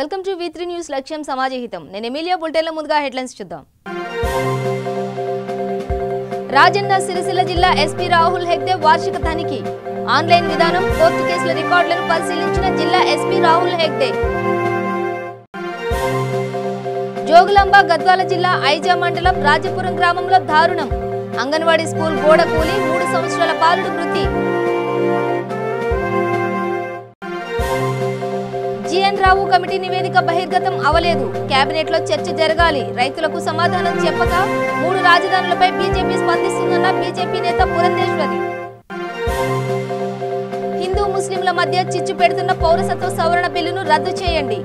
Welcome to V3 news లక్ష్యం సమాజహితం. నేను Emilia బులెటిన్ల ముందుగా హెడ్లైన్స్ చూద్దాం. రాజన్న సిరిసిల్ల జిల్లా ఎస్పీ రాహుల్ హెగ్డే వార్షిక తనిఖీ. ఆన్లైన్ విధానం కోర్టు కేసుల రికార్డులను పరిశీలించిన జిల్లా ఎస్పీ రాహుల్ హెగ్డే. జోగులాంబ గద్వాల జిల్లా ఐజా మండలం రాజపురం గ్రామంలో దారుణం. అంగన్వాడీ స్కూల్ గోడ కూలి 3 సంవత్సరాల బాలుడు మృతి. జీఎన్ రావు కమిటీ నివేదిక బహిర్గతం అవలేదు. కేబినెట్ లో చర్చ జరగాలి. రైతులకు సమాధానం చెప్పక 3 రాజధానులపై బీజేపీ స్పందిస్తుందన్న బీజేపీ నేత పురంధేశ్వరి. హిందూ ముస్లింల మధ్య చిచ్చు పెడుతున్న పౌరసత్వ సవరణ బిల్లును రద్దు చేయండి.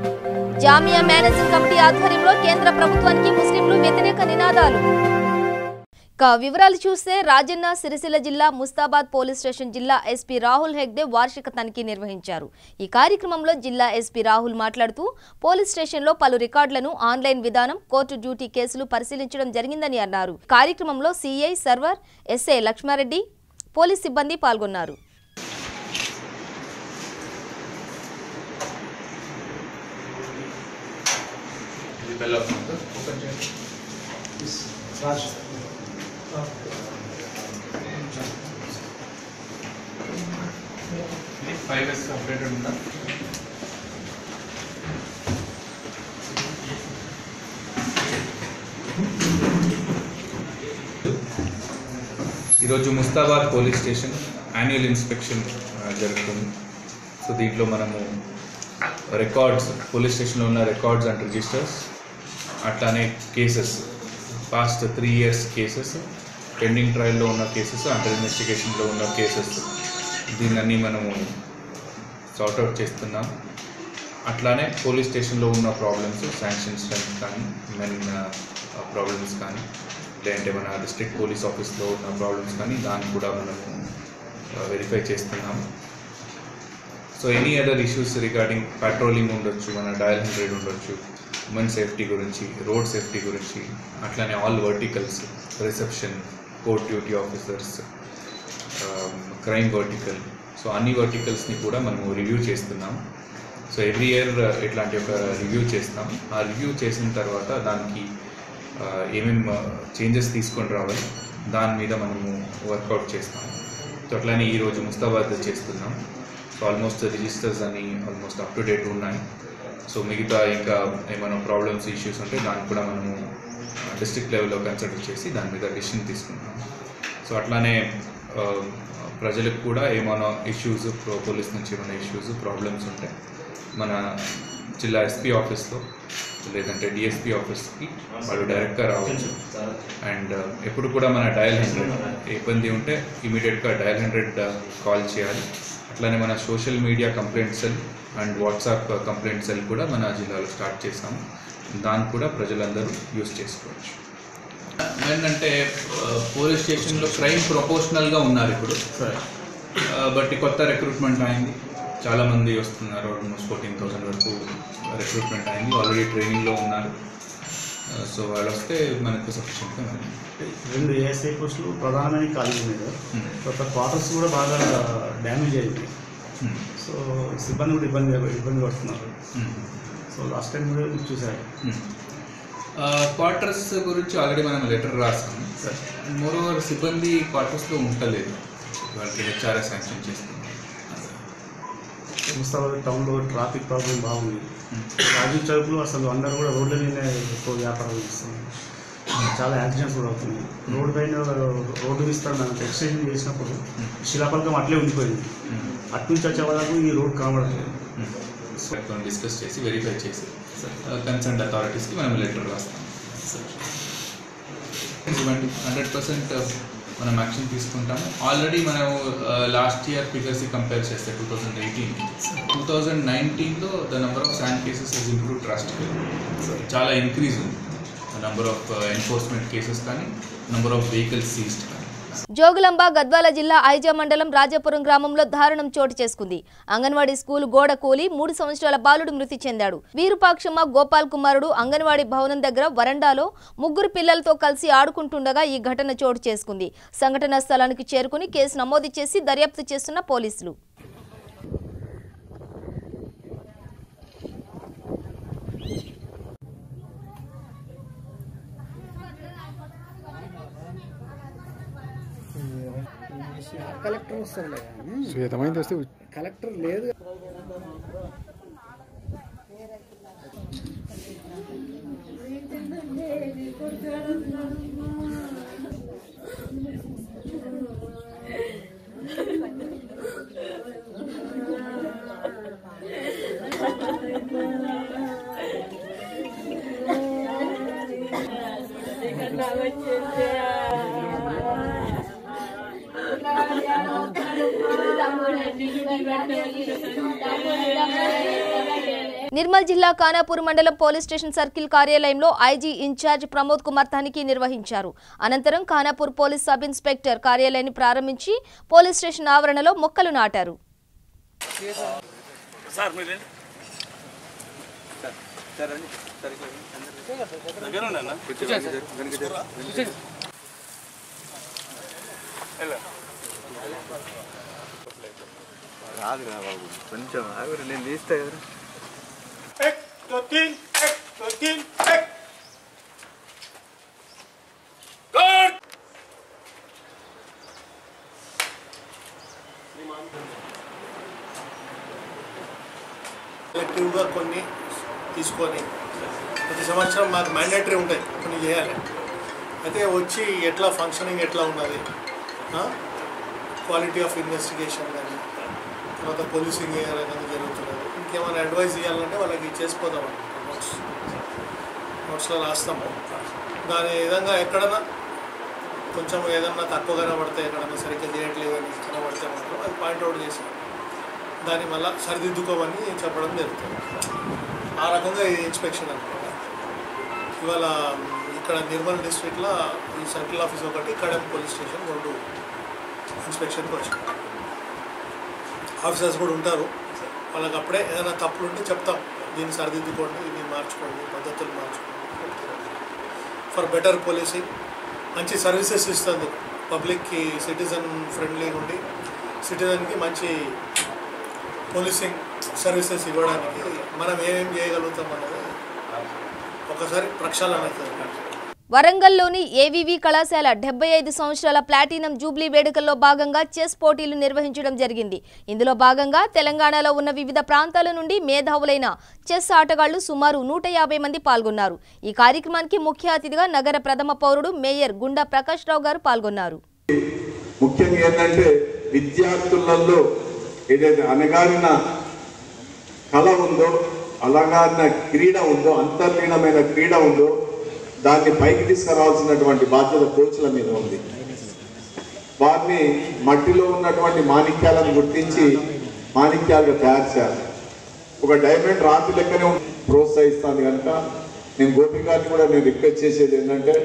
జామియా మేనేజింగ్ కమిటీ ఆధ్వర్యంలో కేంద్ర ప్రభుత్వానికి ముస్లింలు వ్యతిరేక నినాదాలు. వివరాలు చూస్తే రాజన్న సిరిసిల్ల జిల్లా ముస్తాబాద్ పోలీస్ స్టేషన్ జిల్లా ఎస్పీ రాహుల్ హెగ్డే వార్షిక తనిఖీ నిర్వహించారు. ఈ కార్యక్రమంలో జిల్లా ఎస్పీ రాహుల్ మాట్లాడుతూ పోలీస్ స్టేషన్లో పలు రికార్డులను ఆన్లైన్ విధానం కోర్టు డ్యూటీ కేసులు పరిశీలించడం జరిగిందని అన్నారు. కార్యక్రమంలో CI Sarwar SI Lakshmareddy police సిబ్బంది పాల్గొన్నారు. ఈరోజు Mustabad police station annual inspection జరుగుతుంది. సో దీంట్లో మనము రికార్డ్స్, పోలీస్ స్టేషన్లో ఉన్న రికార్డ్స్ అండ్ రిజిస్టర్స్, అట్లానే cases, past 3 years cases, pending ట్రయల్లో ఉన్న కేసెస్, అండర్ ఇన్వెస్టిగేషన్లో ఉన్న కేసెస్, దీన్ని మనము సార్ట్అవుట్ చేస్తున్నాం. అట్లానే పోలీస్ స్టేషన్లో ఉన్న ప్రాబ్లమ్స్, శాంక్షన్ స్ట్రెంత్ కానీ, మెన్ ప్రాబ్లమ్స్ కానీ, లేదంటే మన డిస్ట్రిక్ట్ పోలీస్ ఆఫీస్లో ఉన్న ప్రాబ్లమ్స్ కానీ, దాన్ని కూడా మనము వెరిఫై చేస్తున్నాము. So any other issues regarding patrolling ఉండొచ్చు, మన డయల్ 100 ఉండొచ్చు, ఉమెన్ సేఫ్టీ గురించి, రోడ్ సేఫ్టీ గురించి, అట్లానే all verticals, reception, court duty officers, crime vertical, so అన్ని వర్టికల్స్ని కూడా మనము రివ్యూ చేస్తున్నాం. సో ఎవ్రీ ఇయర్ ఇట్లాంటి ఒక రివ్యూ చేస్తాం. ఆ రివ్యూ చేసిన తర్వాత దానికి ఏమేమి చేంజెస్ తీసుకొని రావాలి దాని మీద మనము వర్కౌట్ చేస్తాం. సో అట్లానే ఈరోజు ముస్తాబాద్ చేస్తున్నాం. సో ఆల్మోస్ట్ రిజిస్టర్స్ అని ఆల్మోస్ట్ అప్ టు డేట్ ఉన్నాయి. సో మిగతా ఇంకా ఏమైనా ప్రాబ్లమ్స్, ఇష్యూస్ ఉంటే దాన్ని కూడా మనము డిస్ట్రిక్ట్ లెవెల్లో కన్సిడర్ చేసి దాని మీద డెసిషన్ తీసుకుంటాం. సో అట్లానే ప్రజలకు కూడా ఏమైనా ఇష్యూస్, పోలీస్ నుంచి ఏమైనా ఇష్యూస్, ప్రాబ్లమ్స్ ఉంటే మన జిల్లా ఎస్పీ ఆఫీస్లో లేదంటే డిఎస్పీ ఆఫీస్కి వాళ్ళు డైరెక్ట్గా రావచ్చు. అండ్ ఎప్పుడు కూడా మన డయల్ 100 ఇబ్బంది ఉంటే ఇమీడియట్గా డయల్ 100 కాల్ చేయాలి. అట్లానే మన social media complaint cell and WhatsApp complaint cell కూడా మన జిల్లాలో స్టార్ట్ చేసాము. దాన్ని కూడా ప్రజలందరూ యూజ్ చేసుకోవచ్చు. ఏంటంటే పోలీస్ స్టేషన్లో క్రైమ్ ప్రపోర్షనల్గా ఉన్నారు ఇప్పుడు, బట్ కొత్త రిక్రూట్మెంట్ అయింది, చాలామంది వస్తున్నారు. ఆల్మోస్ట్ 14,000 వరకు రిక్రూట్మెంట్ అయింది. ఆల్రెడీ ట్రైనింగ్లో ఉన్నారు. సో వాళ్ళు వస్తే మనకు సఫిషియెంట్గా ఉంది. 2 ఏఎస్ఐ పోస్టులు ప్రధానమైన కాలేజీ మీద కొత్త క్వార్టర్స్ కూడా బాగా డ్యామేజ్ అయింది. సో సిబ్బంది కూడా ఇబ్బంది పడుతున్నారు. సో లాస్ట్ టైం కూడా చూసారు. క్వార్టర్స్ గురించి ఆల్రెడీ మనం లెటర్ రాసాము. మోరోవర్ సిబ్బంది క్వార్టర్స్లో ఉండలేదు, వాళ్ళకి హెచ్ఆర్ఎస్ శాంక్షన్ చేస్తుంది. ముస్తాబాద్ టౌన్లో ట్రాఫిక్ ప్రాబ్లం బాగుంది. రాజీవ్ చౌక్లో అసలు అందరూ కూడా రోడ్ల మీదనే ఎక్కువ వ్యాపారాలు చేస్తున్నారు. చాలా యాక్సిడెంట్స్ కూడా అవుతున్నాయి. రోడ్డు పైన రోడ్డు విస్తరణ ఎక్స్టెన్షన్ చేసినప్పుడు శిలాపలకం అట్లే ఉండిపోయింది. అటు నుంచి వచ్చే వరకు ఈ రోడ్ కనబడలేదు. డిస్కస్ చేసి వెరిఫై చేసి కన్సర్న్ అథారిటీస్కి మనం లెటర్ రాస్తాం. 100% మనం యాక్షన్ తీసుకుంటాము. ఆల్రెడీ మనం లాస్ట్ ఇయర్ ఫిగర్స్ కంపేర్ చేస్తే 2019లో the number of sand cases has improve drastically. చాలా ఇంక్రీజ్ ఉంది నెంబర్ ఆఫ్ ఎన్ఫోర్స్మెంట్ కేసెస్ కానీ, నెంబర్ ఆఫ్ వెహికల్స్ సీజ్డ్ కానీ. జోగులాంబ గద్వాల జిల్లా ఐజా మండలం రాజపురం గ్రామంలో దారుణం చోటు చేసుకుంది. అంగన్వాడీ స్కూల్ గోడ కూలి 3 సంవత్సరాల బాలుడు మృతి చెందాడు. వీరుపాక్షమ్మ గోపాల్ కుమారుడు అంగన్వాడీ భవనం దగ్గర వరండాలో 3 పిల్లలతో కలిసి ఆడుకుంటుండగా ఈ ఘటన చోటు చేసుకుంది. సంఘటనా స్థలానికి చేరుకుని కేసు నమోదు చేసి దర్యాప్తు చేస్తున్న పోలీసులు. కలెక్టర్ వస్తారులే శ్వేతమైంది వస్తే కలెక్టర్ లేదు. నిర్మల్ జిల్లా ఖానాపూర్ మండలం పోలీస్ స్టేషన్ సర్కిల్ కార్యాలయంలో ఐజీ ఇన్ఛార్జ్ ప్రమోద్ కుమార్ తనిఖీ నిర్వహించారు. అనంతరం ఖానాపూర్ పోలీస్ సబ్ ఇన్స్పెక్టర్ కార్యాలయాన్ని ప్రారంభించి పోలీస్ స్టేషన్ ఆవరణలో మొక్కలు నాటారు. రాదురా బాబు, కొంచెం ఆగురు, నేను తీస్తా కదా. కలెక్టివ్గా కొన్ని తీసుకొని ప్రతి సంవత్సరం మాకు మ్యాండేటరీ ఉంటాయి, కొన్ని చేయాలి. అయితే వచ్చి ఎట్లా ఫంక్షనింగ్ ఎట్లా ఉన్నది, క్వాలిటీ ఆఫ్ ఇన్వెస్టిగేషన్ కానీ, తర్వాత పోలీసింగ్ ఏ రకంగా జరుగుతున్నది, ఇంకేమైనా అడ్వైస్ ఇవ్వాలంటే వాళ్ళకి చేసిపోతాం. నోట్స్లో రాస్తాము. దాని విధంగా ఎక్కడన్నా కొంచెం ఏదన్నా తక్కువ కనబడితే, ఎక్కడన్నా సరిగ్గా చేయట్లేదు అని కనబడితే మాత్రం అది పాయింట్అవుట్ చేసి దాన్ని మళ్ళీ సరిదిద్దుకోమని చెప్పడం జరుగుతుంది. ఆ రకంగా ఈ ఇన్స్పెక్షన్ అనమాట. ఇవాళ ఇక్కడ నిర్మల్ డిస్ట్రిక్ట్లో ఈ సర్కిల్ ఆఫీస్ ఒకటి, కడెం పోలీస్ స్టేషన్ 2 ఇన్స్పెక్షన్కి వచ్చారు. ఆఫీసర్స్ కూడా ఉంటారు. వాళ్ళకి అప్పుడే ఏదైనా తప్పులు ఉంటే చెప్తాం, దీన్ని సరిదిద్దుకోండి, ఇది మార్చుకోండి, పద్ధతులు మార్చుకోండి. ఫర్ బెటర్ పోలీసింగ్, మంచి సర్వీసెస్ ఇస్తుంది పబ్లిక్కి, సిటిజన్ ఫ్రెండ్లీ నుండి సిటిజన్కి మంచి పోలీసింగ్ సర్వీసెస్ ఇవ్వడానికి మనం ఏమేమి చేయగలుగుతాం అనేది ఒకసారి ప్రక్షాళన అవుతుంది. వరంగల్లోని ఏవీవీ కళాశాల 75 సంవత్సరాల ప్లాటినం జూబ్లీ వేడుకల్లో భాగంగా చెస్ పోటీలు నిర్వహించడం జరిగింది. ఇందులో భాగంగా తెలంగాణలో ఉన్న వివిధ ప్రాంతాల నుండి మేధావులైన చెస్ ఆటగాళ్లు సుమారు 150 మంది పాల్గొన్నారు. ఈ కార్యక్రమానికి ముఖ్య అతిథిగా నగర ప్రథమ పౌరుడు మేయర్ గుండా ప్రకాష్ రావు గారు పాల్గొన్నారు. ముఖ్యంగా ఏంటంటే విద్యార్థులలో ఏదైతే అనగారిన కళ ఉందో, అలగారిన క్రీడ ఉందో, అంతర్లీనమైన క్రీడ ఉందో, దాన్ని పైకి తీసుకురావాల్సినటువంటి బాధ్యత కోచ్ల మీద ఉంది. వారిని మట్టిలో ఉన్నటువంటి మాణిక్యాలను గుర్తించి మాణిక్యాలుగా తయారు చేయాలి. ఒక డైమండ్ రాతి లెక్కనే ప్రోత్సహిస్తాను కనుక నేను గోపి గారిని కూడా నేను రిక్వెస్ట్ చేసేది ఏంటంటే,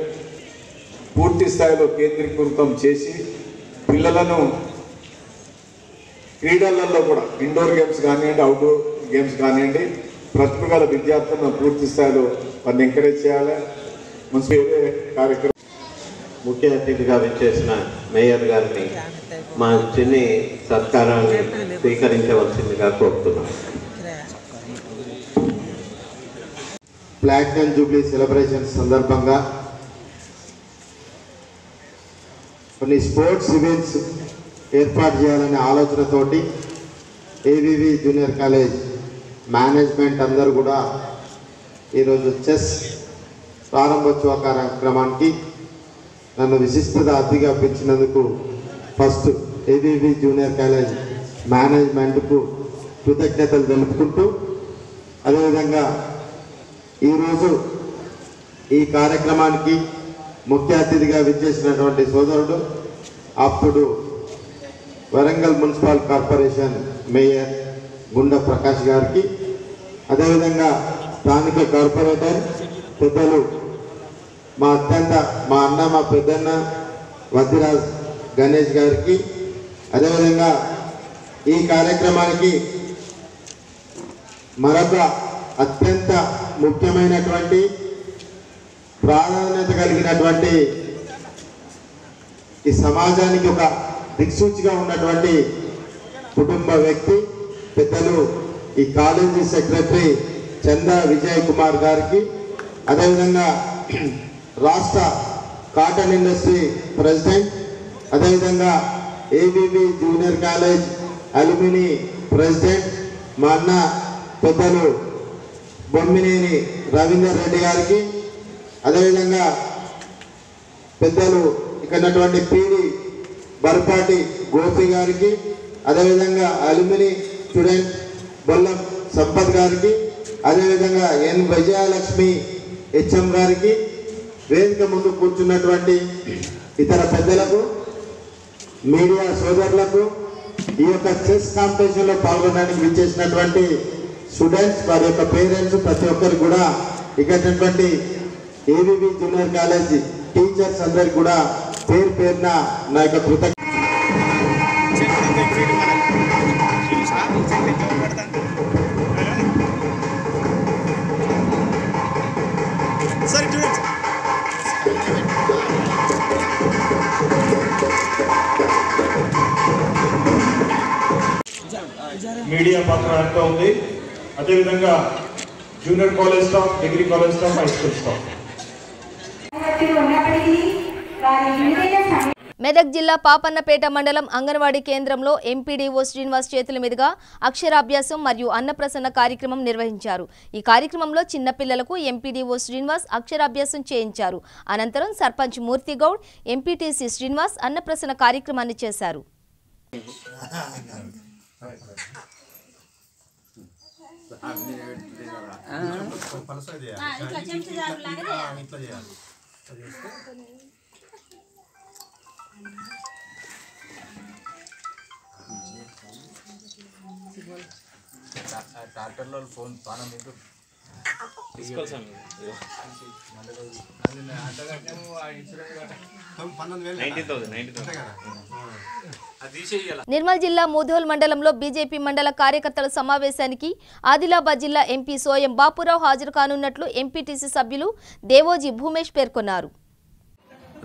పూర్తి స్థాయిలో కేంద్రీకృతం చేసి పిల్లలను క్రీడలలో కూడా, ఇండోర్ గేమ్స్ కానివ్వండి, అవుట్డోర్ గేమ్స్ కానివ్వండి, ప్రతిభ గల విద్యార్థులను పూర్తి స్థాయిలో వారిని ఎంకరేజ్ చేయాలి. కార్యక్రమం ముఖ్య అతిథిగా విచ్చేసిన మేయర్ గారిని మా చిన్ని సత్కారాన్ని స్వీకరించవలసిందిగా కోరుతున్నాం. ప్లాటినం జూబ్లీ సెలబ్రేషన్ సందర్భంగా కొన్ని స్పోర్ట్స్ ఈవెంట్స్ ఏర్పాటు చేయాలనే ఆలోచనతోటి ఏవీవీ జూనియర్ కాలేజ్ మేనేజ్మెంట్ అందరూ కూడా ఈరోజు చెస్ ప్రారంభోత్సవ కార్యక్రమానికి నన్ను విశిష్టత అతిథిగా పిలిచినందుకు ఫస్ట్ ఏవీవీ జూనియర్ కాలేజ్ మేనేజ్మెంట్కు కృతజ్ఞతలు తెలుపుకుంటూ, అదేవిధంగా ఈరోజు ఈ కార్యక్రమానికి ముఖ్య అతిథిగా విచ్చేసినటువంటి సోదరుడు అప్పుడు వరంగల్ మున్సిపల్ కార్పొరేషన్ మేయర్ గుండా ప్రకాష్ గారికి, అదేవిధంగా స్థానిక కార్పొరేటర్ పెద్దలు మా అన్న మా పెద్దన్న వద్దిరాజ్ గణేష్ గారికి, అదేవిధంగా ఈ కార్యక్రమానికి మరొక అత్యంత ముఖ్యమైనటువంటి ప్రాధాన్యత కలిగినటువంటి ఈ సమాజానికి ఒక దిక్సూచిగా ఉన్నటువంటి కుటుంబ వ్యక్తి పెద్దలు ఈ కాలేజీ సెక్రటరీ చందా విజయ్ కుమార్ గారికి, అదేవిధంగా రాష్ట్ర కాటన్ ఇండస్ట్రీ ప్రెసిడెంట్, అదేవిధంగా ABB junior college alumni president మా అన్న పెద్దలు బొమ్మినేని రవీందర్ రెడ్డి గారికి, అదేవిధంగా పెద్దలు ఇక్కడ పీడి బర్పాటి గోపి గారికి, అదేవిధంగా అల్యూమిని స్టూడెంట్ బొల్లం సంపత్ గారికి, అదేవిధంగా ఎన్ విజయలక్ష్మి హెచ్ఎం గారికి, వేదిక ముందు కూర్చున్నటువంటి ఇతర పెద్దలకు, మీడియా సోదరులకు, ఈ యొక్క చెస్ కాంపిటీషన్లో పాల్గొనడానికి విచ్చేసినటువంటి స్టూడెంట్స్, వారి యొక్క పేరెంట్స్, ప్రతి ఒక్కరికి కూడా ఇక్కడ ఏబీబీ జూనియర్ కాలేజ్ టీచర్స్ అందరికి కూడా పేరు పేరున నా యొక్క కృతజ్ఞత. మీడియా పాత్ర ఎంత ఉంది, అదేవిధంగా junior college staff, degree college staff, high school staff. Medak జిల్లా పాపన్నపేట మండలం అంగన్వాడీ కేంద్రంలో ఎంపీడీఓ శ్రీనివాస్ చేతుల మీదుగా అక్షరాభ్యాసం మరియు అన్నప్రసన్న కార్యక్రమం నిర్వహించారు. ఈ కార్యక్రమంలో చిన్నపిల్లలకు ఎంపీడీఓ శ్రీనివాస్ అక్షరాభ్యాసం చేయించారు. అనంతరం సర్పంచ్ మూర్తిగౌడ్, ఎంపీటీసీ శ్రీనివాస్ అన్నప్రసన్న కార్యక్రమాన్ని చేశారు. ట్రాక్టర్లో ఫోన్ పానం నిర్మల్ జిల్లా ముధోల్ మండలంలో బీజేపీ మండల కార్యకర్తల సమావేశానికి ఆదిలాబాద్ జిల్లా ఎంపీ సోయం బాపురావు హాజరు కానున్నట్లు ఎంపీటీసీ సభ్యులు దేవోజీ భూమేష్ పేర్కొన్నారు.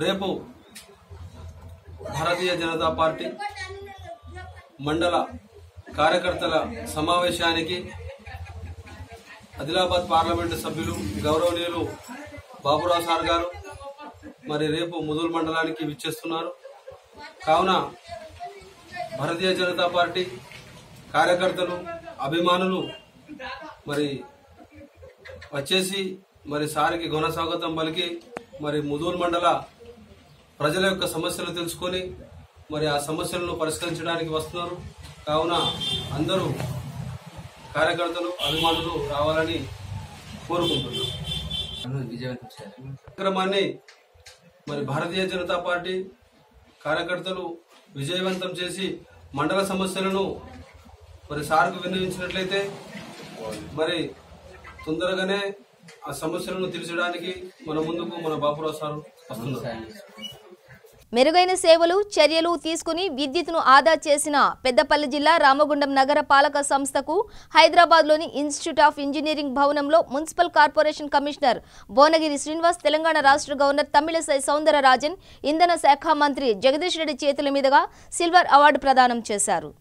రేపు భారతీయ జనతా పార్టీ మండల కార్యకర్తల సమావేశానికి ఆదిలాబాద్ పార్లమెంటు సభ్యులు గౌరవనీయులు బాపురావు సార్ గారు మరి రేపు ముధోల్ మండలానికి విచ్చేస్తున్నారు. కావున భారతీయ జనతా పార్టీ కార్యకర్తలు, అభిమానులు మరి వచ్చేసి మరి సారికి ఘన స్వాగతం పలికి మరి ముధోల్ మండల ప్రజల యొక్క సమస్యలు తెలుసుకొని మరి ఆ సమస్యలను పరిష్కరించడానికి వస్తున్నారు. కావున అందరూ కార్యకర్తలు, అభిమానులు రావాలని కోరుకుంటున్నాం. కార్యక్రమాన్ని మరి భారతీయ జనతా పార్టీ కార్యకర్తలు విజయవంతం చేసి మండల సమస్యలను మరి సార్కు విన్నవించినట్లయితే మరి తొందరగానే ఆ సమస్యలను తీర్చడానికి మన ముందుకు మన బాపురావు సార్ వస్తున్నారు. మెరుగైన సేవలు, చర్యలు తీసుకుని విద్యుత్తును ఆదా చేసిన పెద్దపల్లి జిల్లా రామగుండం నగర పాలక సంస్థకు హైదరాబాద్లోని ఇన్స్టిట్యూట్ ఆఫ్ ఇంజనీరింగ్ భవనంలో municipal corporation commissioner Bhuvanagiri Srinivas, Telangana రాష్ట్ర గవర్నర్ తమిళిసై సౌందరరాజన్, ఇంధన శాఖ మంత్రి జగదీష్ రెడ్డి చేతుల మీదుగా సిల్వర్ అవార్డు ప్రదానం చేశారు.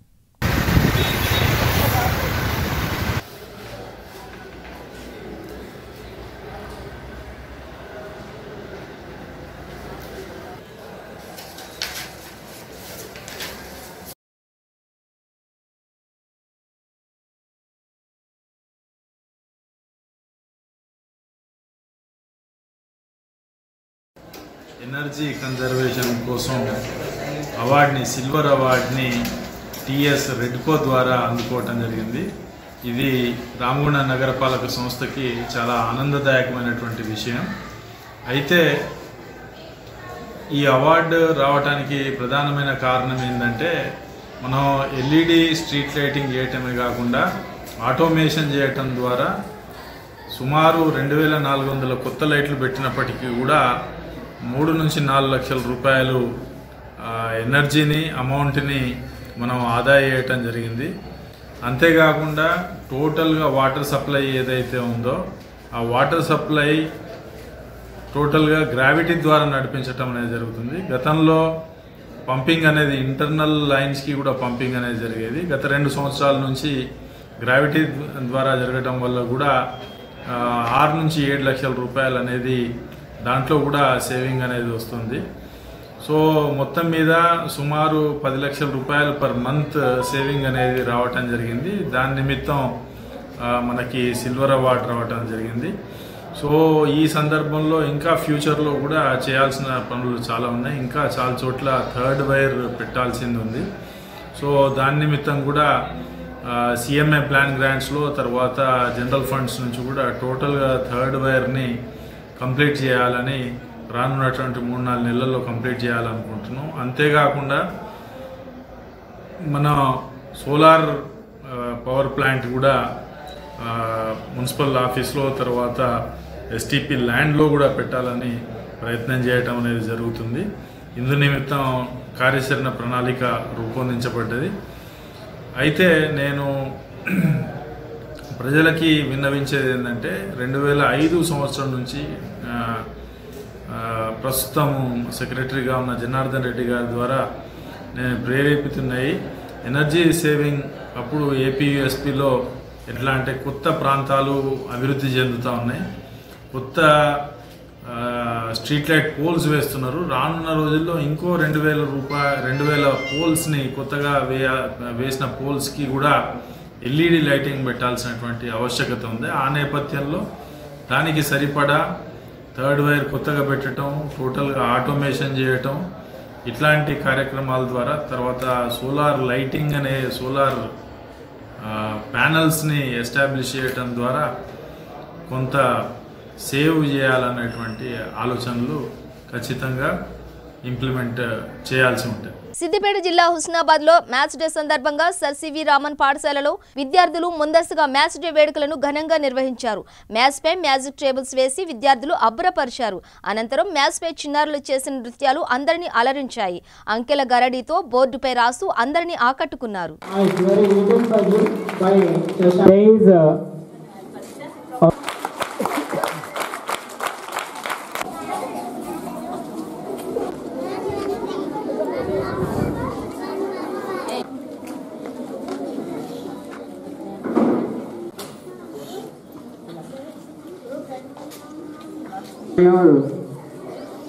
ఎనర్జీ కన్జర్వేషన్ కోసం అవార్డుని, సిల్వర్ అవార్డుని టీఎస్ రెడ్కో ద్వారా అందుకోవటం జరిగింది. ఇది రామగుండం నగరపాలక సంస్థకి చాలా ఆనందదాయకమైనటువంటి విషయం. అయితే ఈ అవార్డు రావడానికి ప్రధానమైన కారణం ఏంటంటే, మనం ఎల్ఈడి స్ట్రీట్ లైటింగ్ చేయటమే కాకుండా ఆటోమేషన్ చేయటం ద్వారా సుమారు 2400 కొత్త లైట్లు పెట్టినప్పటికీ కూడా 3 నుంచి 4 లక్షల రూపాయలు ఎనర్జీని, అమౌంట్ని మనం ఆదా చేయటం జరిగింది. అంతేకాకుండా టోటల్గా వాటర్ సప్లై ఏదైతే ఉందో ఆ వాటర్ సప్లై టోటల్గా గ్రావిటీ ద్వారా నడిపించటం అనేది జరుగుతుంది. గతంలో పంపింగ్ అనేది ఇంటర్నల్ లైన్స్కి కూడా పంపింగ్ అనేది జరిగేది. గత 2 సంవత్సరాల నుంచి గ్రావిటీ ద్వారా జరగటం వల్ల కూడా 6 నుంచి 7 లక్షల రూపాయలు అనేది దాంట్లో కూడా సేవింగ్ అనేది వస్తుంది. సో మొత్తం మీద సుమారు 10 లక్షల రూపాయలు పర్ మంత్ సేవింగ్ అనేది రావటం జరిగింది. దాని నిమిత్తం మనకి సిల్వర్ అవార్డు రావటం జరిగింది. సో ఈ సందర్భంలో ఇంకా ఫ్యూచర్లో కూడా చేయాల్సిన పనులు చాలా ఉన్నాయి. ఇంకా చాలా చోట్ల థర్డ్ వైర్ పెట్టాల్సింది ఉంది. సో దాని నిమిత్తం కూడా సిఎంఏ ప్లాన్ గ్రాంట్స్లో తర్వాత జనరల్ ఫండ్స్ నుంచి కూడా టోటల్గా థర్డ్ వైర్ని కంప్లీట్ చేయాలని రానున్నటువంటి 3-4 నెలల్లో కంప్లీట్ చేయాలనుకుంటున్నాం. అంతేకాకుండా మన సోలార్ పవర్ ప్లాంట్ కూడా మున్సిపల్ ఆఫీస్లో తర్వాత ఎస్టీపీ ల్యాండ్లో కూడా పెట్టాలని ప్రయత్నం చేయటం అనేది జరుగుతుంది. ఇందు నిమిత్తం కార్యాచరణ ప్రణాళిక రూపొందించబడ్డది. అయితే నేను ప్రజలకి విన్నవించేది ఏంటంటే 2005 సంవత్సరం నుంచి ప్రస్తుతం సెక్రటరీగా ఉన్న జనార్దన్ రెడ్డి గారి ద్వారా నేను ప్రేరేపితున్నాయి ఎనర్జీ సేవింగ్. అప్పుడు ఏపీఎస్పీలో ఎట్లా అంటే కొత్త ప్రాంతాలు అభివృద్ధి చెందుతూ ఉన్నాయి, కొత్త స్ట్రీట్ లైట్ పోల్స్ వేస్తున్నారు. రానున్న రోజుల్లో ఇంకో 2000 పోల్స్ని కొత్తగా వేసిన పోల్స్కి కూడా ఎల్ఈడి లైటింగ్ పెట్టాల్సినటువంటి ఆవశ్యకత ఉంది. ఆ నేపథ్యంలో దానికి సరిపడా థర్డ్ వైర్ కొత్తగా పెట్టడం, టోటల్గా ఆటోమేషన్ చేయటం, ఇట్లాంటి కార్యక్రమాల ద్వారా తర్వాత సోలార్ లైటింగ్ అనే సోలార్ ప్యానల్స్ని ఎస్టాబ్లిష్ చేయటం ద్వారా కొంత సేవ్ చేయాలనేటువంటి ఆలోచనలు ఖచ్చితంగా ఇంప్లిమెంట్ చేయాల్సి ఉంటుంది. సిద్దిపేట జిల్లా హుస్నాబాద్ లో మ్యాచ్ డే సందర్భంగా సర్ సివి రామన్ పాఠశాలలో విద్యార్థులు ముందస్తుగా మ్యాచ్ డే వేడుకలను ఘనంగా నిర్వహించారు. మ్యాచ్ పై మ్యాజిక్ టేబుల్స్ వేసి విద్యార్థులు అబ్బురపరిచారు. అనంతరం మ్యాచ్ పై చిన్నారులు చేసిన నృత్యాలు అందరినీ అలరించాయి. అంకెల గరడీతో బోర్డుపై రాస్తూ అందరినీ ఆకట్టుకున్నారు.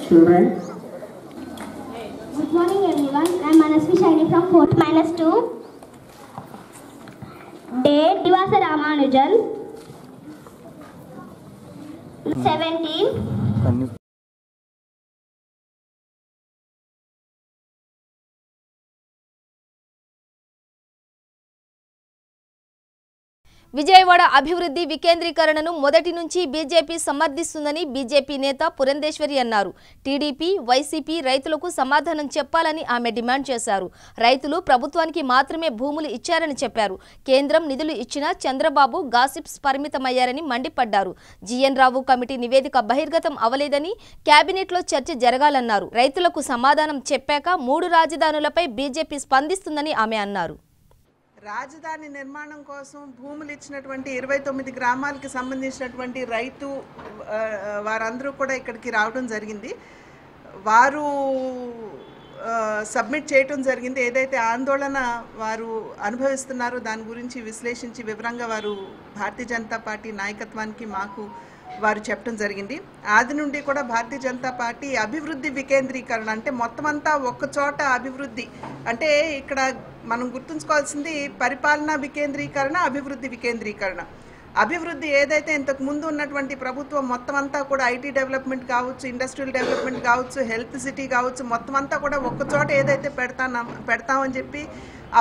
Children. Good morning everyone. I am Manasvi Shaini from 4th -2. Date Divasa Ramanujan. 17. Vijayawada అభివృద్ధి వికేంద్రీకరణను మొదటి నుంచి బీజేపీ సమర్థిస్తుందని బీజేపీ నేత పురంధేశ్వరి అన్నారు. టీడీపీ, వైసీపీ రైతులకు సమాధానం చెప్పాలని ఆమె డిమాండ్ చేశారు. రైతులు ప్రభుత్వానికి మాత్రమే భూములు ఇచ్చారని చెప్పారు. కేంద్రం నిధులు ఇచ్చినా చంద్రబాబు గాసిప్స్ పరిమితమయ్యారని మండిపడ్డారు. జీఎన్ రావు కమిటీ నివేదిక బహిర్గతం అవలేదని, కేబినెట్లో చర్చ జరగాలన్నారు. రైతులకు సమాధానం చెప్పాక 3 రాజధానులపై బీజేపీ స్పందిస్తుందని ఆమె అన్నారు. రాజధాని నిర్మాణం కోసం భూములు ఇచ్చినటువంటి 29 గ్రామాలకు సంబంధించినటువంటి రైతు వారందరూ కూడా ఇక్కడికి రావడం జరిగింది. వారు సబ్మిట్ చేయటం జరిగింది. ఏదైతే ఆందోళన వారు అనుభవిస్తున్నారో దాని గురించి విశ్లేషించి వివరంగా వారు భారతీయ జనతా పార్టీ నాయకత్వానికి మాకు వారు చెప్పడం జరిగింది. ఆది నుండి కూడా భారతీయ జనతా పార్టీ అభివృద్ధి వికేంద్రీకరణ అంటే మొత్తం అంతా ఒక్క చోట అభివృద్ధి అంటే ఇక్కడ మనం గుర్తుంచుకోవాల్సింది పరిపాలనా వికేంద్రీకరణ, అభివృద్ధి వికేంద్రీకరణ. అభివృద్ధి ఏదైతే ఇంతకు ముందు ఉన్నటువంటి ప్రభుత్వం మొత్తం అంతా కూడా ఐటీ డెవలప్మెంట్ కావచ్చు, ఇండస్ట్రియల్ డెవలప్మెంట్ కావచ్చు, హెల్త్ సిటీ కావచ్చు, మొత్తం అంతా కూడా ఒక్క చోట ఏదైతే పెడతామని చెప్పి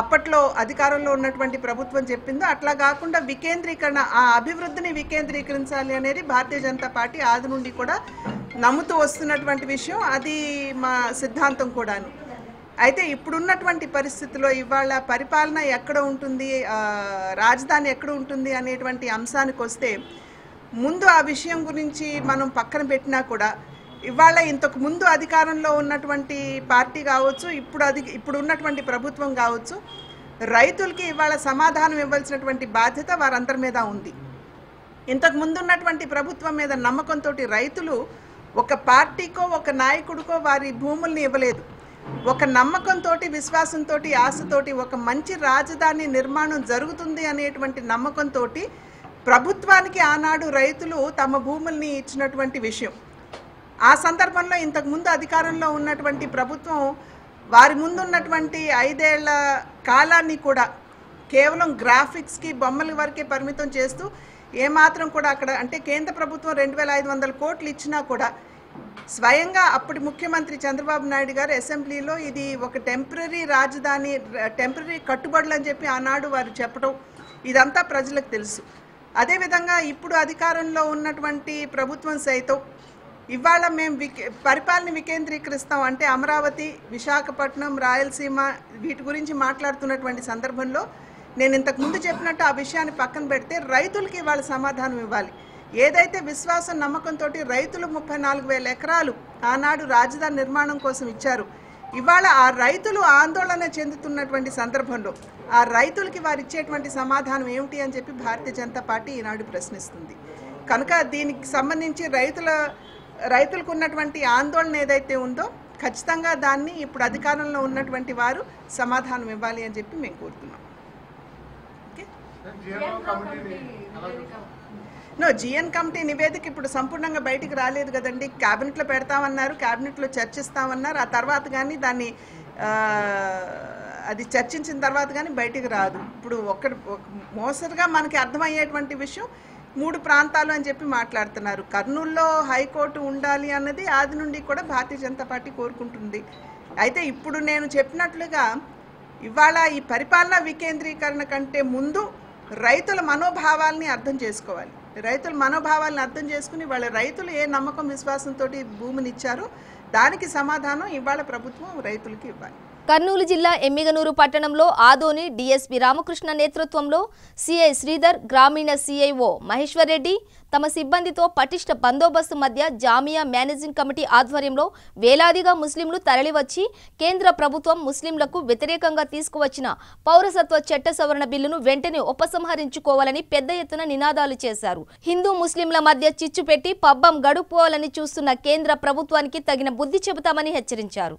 అప్పట్లో అధికారంలో ఉన్నటువంటి ప్రభుత్వం చెప్పిందో అట్లా కాకుండా వికేంద్రీకరణ, ఆ అభివృద్ధిని వికేంద్రీకరించాలి అనేది భారతీయ జనతా పార్టీ ఆది నుండి కూడా నమ్ముతూ వస్తున్నటువంటి విషయం. అది మా సిద్ధాంతం కూడాను. అయితే ఇప్పుడున్నటువంటి పరిస్థితిలో ఇవాళ పరిపాలన ఎక్కడ ఉంటుంది, రాజధాని ఎక్కడ ఉంటుంది అనేటువంటి అంశానికి వస్తే ముందు ఆ విషయం గురించి మనం పక్కన పెట్టినా కూడా ఇవాళ ఇంతకు ముందు అధికారంలో ఉన్నటువంటి పార్టీ కావచ్చు, ఇప్పుడు ఉన్నటువంటి ప్రభుత్వం కావచ్చు, రైతులకి ఇవాళ సమాధానం ఇవ్వాల్సినటువంటి బాధ్యత వారందరి మీద ఉంది. ఇంతకు ముందు ఉన్నటువంటి ప్రభుత్వం మీద నమ్మకంతో రైతులు ఒక పార్టీకో ఒక నాయకుడికో వారి భూముల్ని ఇవ్వలేదు. ఒక నమ్మకంతో, విశ్వాసంతో, ఆశతోటి ఒక మంచి రాజధాని నిర్మాణం జరుగుతుంది అనేటువంటి నమ్మకంతో ప్రభుత్వానికి ఆనాడు రైతులు తమ భూముల్ని ఇచ్చినటువంటి విషయం. ఆ సందర్భంలో ఇంతకుముందు అధికారంలో ఉన్నటువంటి ప్రభుత్వం వారి ముందు ఉన్నటువంటి 5 ఏళ్ల కాలాన్ని కూడా కేవలం గ్రాఫిక్స్కి బొమ్మల వరకే పరిమితం చేస్తూ ఏమాత్రం కూడా అక్కడ అంటే కేంద్ర ప్రభుత్వం 2500 కోట్లు ఇచ్చినా కూడా స్వయంగా అప్పటి ముఖ్యమంత్రి చంద్రబాబు నాయుడు గారు అసెంబ్లీలో ఇది ఒక టెంపరీ రాజధాని టెంపరీ కట్టుబడులు అని చెప్పి ఆనాడు వారు చెప్పడం ఇదంతా ప్రజలకు తెలుసు. అదేవిధంగా ఇప్పుడు అధికారంలో ఉన్నటువంటి ప్రభుత్వం సైతం ఇవాళ మేము పరిపాలన వికేంద్రీకరిస్తాం అంటే అమరావతి, విశాఖపట్నం, రాయలసీమ వీటి గురించి మాట్లాడుతున్నటువంటి సందర్భంలో నేను ఇంతకుముందు చెప్పినట్టు ఆ విషయాన్ని పక్కన పెడితే రైతులకి ఇవాళ సమాధానం ఇవ్వాలి. ఏదైతే విశ్వాసం నమ్మకంతో రైతులు 34,000 ఎకరాలు ఆనాడు రాజధాని నిర్మాణం కోసం ఇచ్చారు, ఇవాళ ఆ రైతులు ఆందోళన చెందుతున్నటువంటి సందర్భంలో ఆ రైతులకి వారు ఇచ్చేటువంటి సమాధానం ఏమిటి అని చెప్పి భారతీయ జనతా పార్టీ ఈనాడు ప్రశ్నిస్తుంది. కనుక దీనికి సంబంధించి రైతులకు ఉన్నటువంటి ఆందోళన ఏదైతే ఉందో ఖచ్చితంగా దాన్ని ఇప్పుడు అధికారంలో ఉన్నటువంటి వారు సమాధానం ఇవ్వాలి అని చెప్పి మేము కోరుతున్నాం. జిఎన్ కమిటీ నివేదిక ఇప్పుడు సంపూర్ణంగా బయటికి రాలేదు కదండి. క్యాబినెట్లో పెడతామన్నారు, క్యాబినెట్లో చర్చిస్తామన్నారు. ఆ తర్వాత కానీ దాన్ని అది చర్చించిన తర్వాత కానీ బయటికి రాదు. ఇప్పుడు మోసరిగా మనకి అర్థమయ్యేటువంటి విషయం 3 ప్రాంతాలు అని చెప్పి మాట్లాడుతున్నారు. కర్నూలులో హైకోర్టు ఉండాలి అన్నది ఆది నుండి కూడా భారతీయ జనతా పార్టీ కోరుకుంటుంది. అయితే ఇప్పుడు నేను చెప్పినట్లుగా ఇవాళ ఈ పరిపాలనా వికేంద్రీకరణ కంటే ముందు రైతుల మనోభావాల్ని అర్థం చేసుకోవాలి. రైతుల మనోభావాలను అర్థం చేసుకుని వాళ్ళ రైతులు ఏ నమ్మకం విశ్వాసంతో భూమిని ఇచ్చారో దానికి సమాధానం ఇవాళ ప్రభుత్వం రైతులకి ఇవ్వాలి. కర్నూలు జిల్లా ఎమ్మిగనూరు పట్టణంలో ఆదోని డీఎస్పీ రామకృష్ణ నేతృత్వంలో సిఐ శ్రీధర్, గ్రామీణ సిఐఓ మహేశ్వర్ రెడ్డి తమ సిబ్బందితో పటిష్ట బందోబస్తు మధ్య జామియా మేనేజింగ్ కమిటీ ఆధ్వర్యంలో వేలాదిగా ముస్లింలు తరలివచ్చి కేంద్ర ప్రభుత్వం ముస్లింలకు వ్యతిరేకంగా తీసుకువచ్చిన పౌరసత్వ చట్ట సవరణ బిల్లును వెంటనే ఉపసంహరించుకోవాలని పెద్ద ఎత్తున నినాదాలు చేశారు. హిందూ ముస్లింల మధ్య చిచ్చు పెట్టి పబ్బం గడుపుకోవాలని చూస్తున్న కేంద్ర ప్రభుత్వానికి తగిన బుద్ధి చెబుతామని హెచ్చరించారు.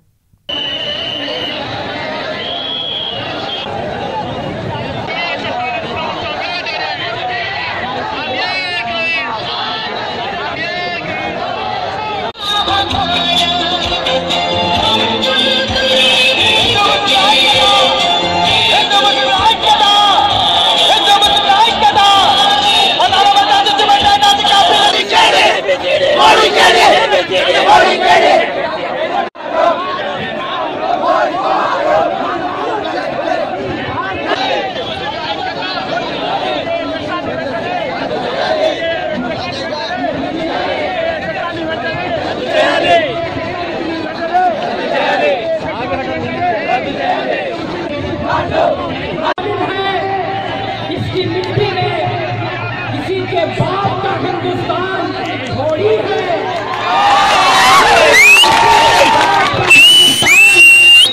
इसकी मिट्टी में किसी के बाप का हिंदुस्तान थोड़ी है,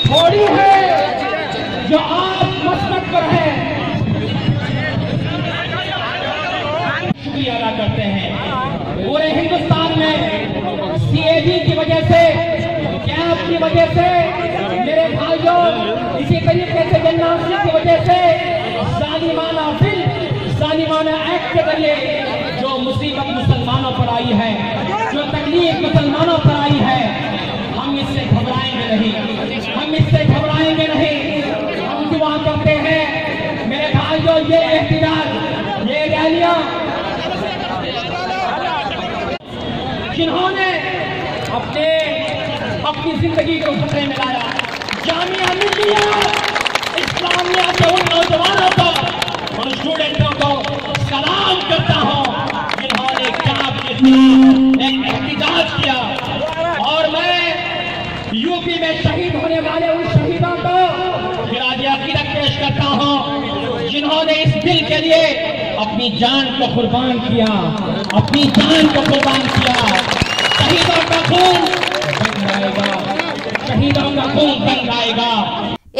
थोड़ी है जो आप मसनद पर है। शुक्रिया अदा करते हैं पूरे हिंदुस्तान में सीएबी की वजह से, कैब की वजह से मेरे भाइयों, इसी तरीके से जननासी की वजह से जालिमाना बिल, जालिमाना एक्ट के जरिए जो मुसीबत मुसलमानों पर आई है, जो तकलीफ मुसलमानों पर आई है, हम इससे घबराएंगे नहीं, हम इससे घबराएंगे नहीं। हम दुआ करते हैं मेरे भाइयों, ये एहतिजाज, ये रैलियां जिन्होंने अपनी जिंदगी को खतरे में लाया, जामिया मिल्लिया इस्लामिया के उन नौजवानों को, उन स्टूडेंटों को सलाम करता हूं जिन्होंने कैब के खिलाफ एक एहतिजाज किया। और मैं यूपी में शहीद होने वाले उन शहीदों को खिराज अकीदत पेश करता हूं जिन्होंने इस दिल के लिए अपनी जान को कुर्बान किया, अपनी जान को कुर्बान किया। शहीदों का खून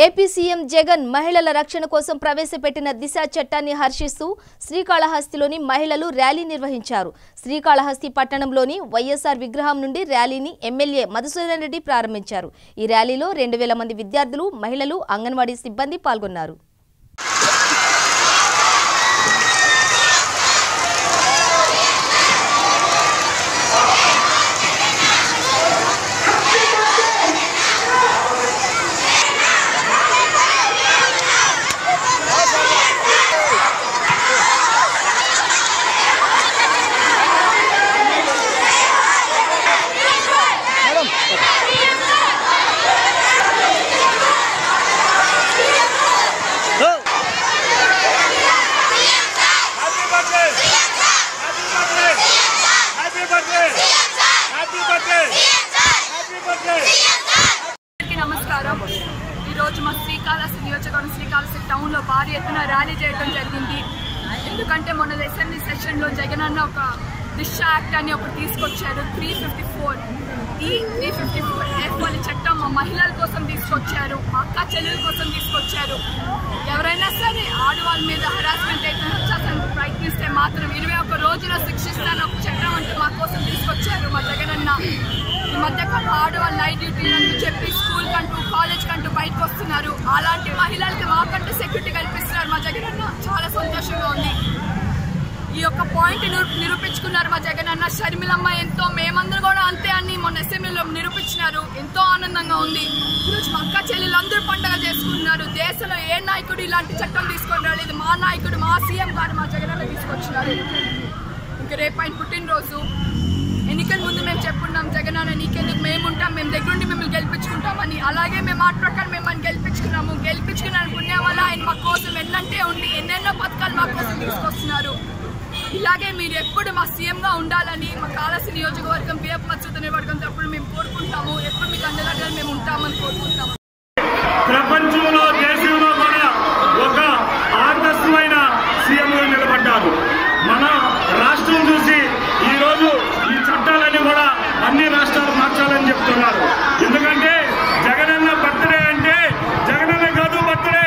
ఏపీ సీఎం జగన్ మహిళల రక్షణ కోసం ప్రవేశపెట్టిన దిశ చట్టాన్ని హర్షిస్తూ శ్రీకాళహస్తిలోని మహిళలు ర్యాలీ నిర్వహించారు. శ్రీకాళహస్తి పట్టణంలోని వైఎస్ఆర్ విగ్రహం నుండి ర్యాలీని ఎమ్మెల్యే మధుసూదన్ రెడ్డి ప్రారంభించారు. ఈ ర్యాలీలో 2000 మంది విద్యార్థులు, మహిళలు, అంగన్వాడీ సిబ్బంది పాల్గొన్నారు. నమస్కారం. ఈరోజు మా శ్రీకాళహస్తి నియోజకవర్గం శ్రీకాళహస్తి టౌన్లో భారీ ఎత్తున ర్యాలీ చేయడం జరిగింది. ఎందుకంటే మొన్న అసెంబ్లీ సెషన్లో జగన్ అన్న ఒక దిశ యాక్ట్ అని ఒకటి తీసుకొచ్చారు. 354 ఈ 354 అనే చట్టం మా మహిళల కోసం తీసుకొచ్చారు, మా అక్క చెల్లెల కోసం తీసుకొచ్చారు. ఎవరైనా సరే ఆడవాళ్ళ మీద హరాస్మెంట్ అయితే ప్రయత్నిస్తే మాత్రం 21 రోజుల్లో శిక్షిస్తాను ఒక చట్టం అంటే మా కోసం తీసుకొచ్చారు మా జగన్ అన్న. ఈ మధ్యకాలం ఆడవాళ్ళు నైట్ డ్యూటీ అని చెప్పి స్కూల్ కంటూ కాలేజ్ కంటూ బయటకు వస్తున్నారు. అలాంటి మహిళలకి మాకంటూ సెక్యూరిటీ కల్పిస్తున్నారు మా జగన్ అన్న. చాలా సంతోషంగా ఉంది. ఈ యొక్క పాయింట్ నిరూపించుకున్నారు మా జగన్ అన్న. షర్మిలమ్మ ఎంతో, మేమందరూ కూడా అంతే అని మొన్న అసెంబ్లీలో నిరూపించినారు. ఎంతో ఆనందంగా ఉంది. ఈరోజు మా అక్క చెల్లెలు అందరూ పండుగ చేసుకుంటున్నారు. దేశంలో ఏ నాయకుడు ఇలాంటి చట్టం తీసుకొని రాలేదు. మా నాయకుడు, మా సీఎం గారు మా జగన్ అన్న తీసుకొచ్చినారు. ఇంకా రేపు ఆయన పుట్టినరోజు. ఎన్నికల ముందు మేము చెప్పుకున్నాం, జగన్ అన్న నీకెందుకు, మేము ఉంటాం, మేము దగ్గరుండి మిమ్మల్ని గెలిపించుకుంటామని. అలాగే మేము మాట ప్రకారం మిమ్మల్ని గెలిపించుకున్నాము. గెలిపించుకున్న పుణ్యం వల్ల ఆయన మా కోసం ఎన్నంటే ఉండి ఎన్నెన్నో పథకాలు మా కోసం తీసుకొస్తున్నారు. ఇలాగే మీరు ఎప్పుడు మా సీఎంగా ఉండాలని మా కాళహస్తి నియోజకవర్గం పిఎఫ్ మత్స్యత నియోజకవర్గం తరపున మేము కోరుకుంటాము. ఎప్పుడు మీకు అండగా మేము ఉంటామని కోరుకుంటాము. ప్రపంచంలో, దేశంలో కూడా ఒక ఆదర్శమైన సీఎంగా నిలబడ్డారు. మన రాష్ట్రం చూసి ఈరోజు ఈ చట్టాలన్నీ కూడా అన్ని రాష్ట్రాలు మార్చాలని చెప్తున్నారు. ఎందుకంటే జగనన్న బర్త్డే అంటే జగనన్న కాదు బర్త్డే,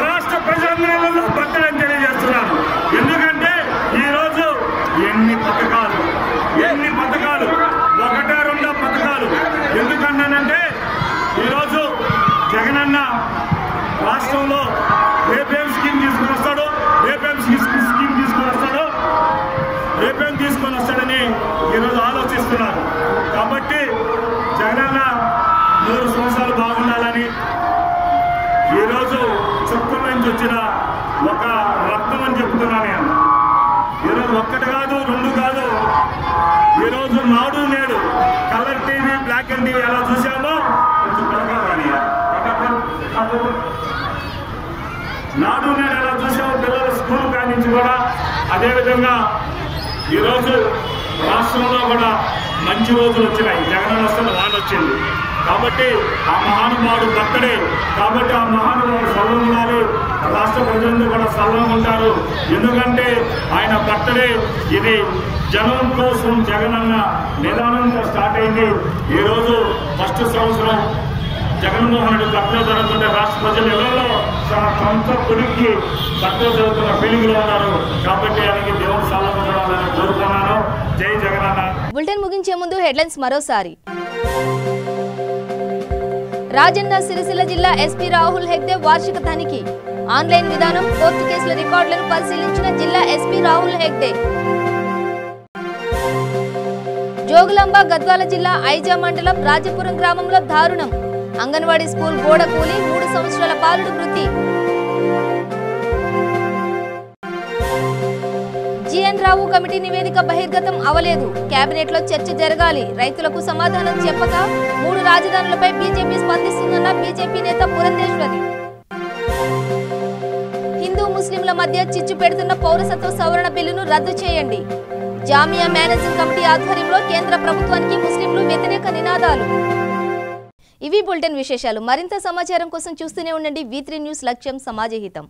రాష్ట్ర ప్రజలందరూ బర్త్డే అని తెలియజేస్తున్నారు. ఎందుకంటే ఈరోజు ఎన్ని పథకాలు ఒకటా రెండో పథకాలు. ఎందుకన్నానంటే ఈరోజు జగనన్న రాష్ట్రంలో రేపేం స్కీమ్ తీసుకుని వస్తాడు, రేపేం తీసుకొని వస్తాడని ఈరోజు ఆలోచిస్తున్నారు. కాబట్టి జగనన్న 100 సంవత్సరాలు బాగుండాలని ఈరోజు చుక్కల నుంచి వచ్చిన ఒక రత్నం అని చెప్తున్నాను నేను. ఈరోజు ఒక్కటి కాదు, 2 కాదు. ఈరోజు నాడు నేడు colour TV, black and TV ఎలా చూసామో నాడు నేడు ఎలా చూసామో పిల్లల స్కూల్ కాడి నుంచి కూడా అదేవిధంగా ఈరోజు రాష్ట్రంలో కూడా మంచి రోజులు వచ్చినాయి. జగన్ వస్తున్న వాన్ వచ్చింది. కాబట్టి ఆ మహానుభావుడు బర్త్డే, కాబట్టి ఆ మహానుభావుడు సల్లం ఉండాలి. రాష్ట్ర ప్రజలందరూ కూడా సల్లం ఉంటారు. ఎందుకంటే ఆయన బర్త్డే ఇది జనం కోసం జగనన్న నిదానంతో స్టార్ట్ అయింది. ఈరోజు ఫస్ట్ సంవత్సరం జగన్మోహన్ రెడ్డి బర్త్డే జరుగుతుంటే రాష్ట్ర ప్రజలు ఎవరో తన సొంత కొడుక్కి బర్త్డే జరుగుతున్న ఫీలింగ్లో ఉన్నారు. కాబట్టి ఆయనకి దేవుడు సల్లం ఉండాలని కోరుకున్నాను. జై జగనన్న. బులెటిన్ ముగించే ముందు హెడ్లైన్స్ మరోసారి. రాజన్న సిరిసిల్ల జిల్లా ఎస్పీ రాహుల్ హెగ్డే వార్షిక తనిఖీ. ఆన్లైన్ విధానం, కోర్టు కేసుల రికార్డులను పరిశీలించిన జిల్లా ఎస్పీ రాహుల్ హెగ్డే. జోగులాంబ గద్వాల జిల్లా ఐజా మండలం రాజపురం గ్రామంలో దారుణం. అంగన్వాడీ స్కూల్ గోడ కూలి 3 సంవత్సరాల బాలుడు మృతి. జిఎన్ రావు కమిటీ నివేదిక బహిర్గతం అవలేదు. కేబినెట్ లో చర్చ జరగాలి. రైతులకు సమాధానం చెప్పక 3 రాజధానులపై బీజేపీ స్పందిస్తుందన్న బీజేపీ నేత పురంధేశ్వరి. హిందూ ముస్లింల మధ్య చిచ్చు పెడుతున్న పౌరసత్వ సవరణ బిల్లును రద్దు చేయండి. జామియా మేనేజింగ్ కమిటీ ఆధ్వర్యంలో కేంద్ర ప్రభుత్వానికి ముస్లింలు వ్యతిరేక నినాదాలు. ఇవి బులెటిన్ విశేషాలు. మరింత సమాచారం కోసం చూస్తూనే ఉండండి V3 న్యూస్. లక్ష్యం సమాజహితం.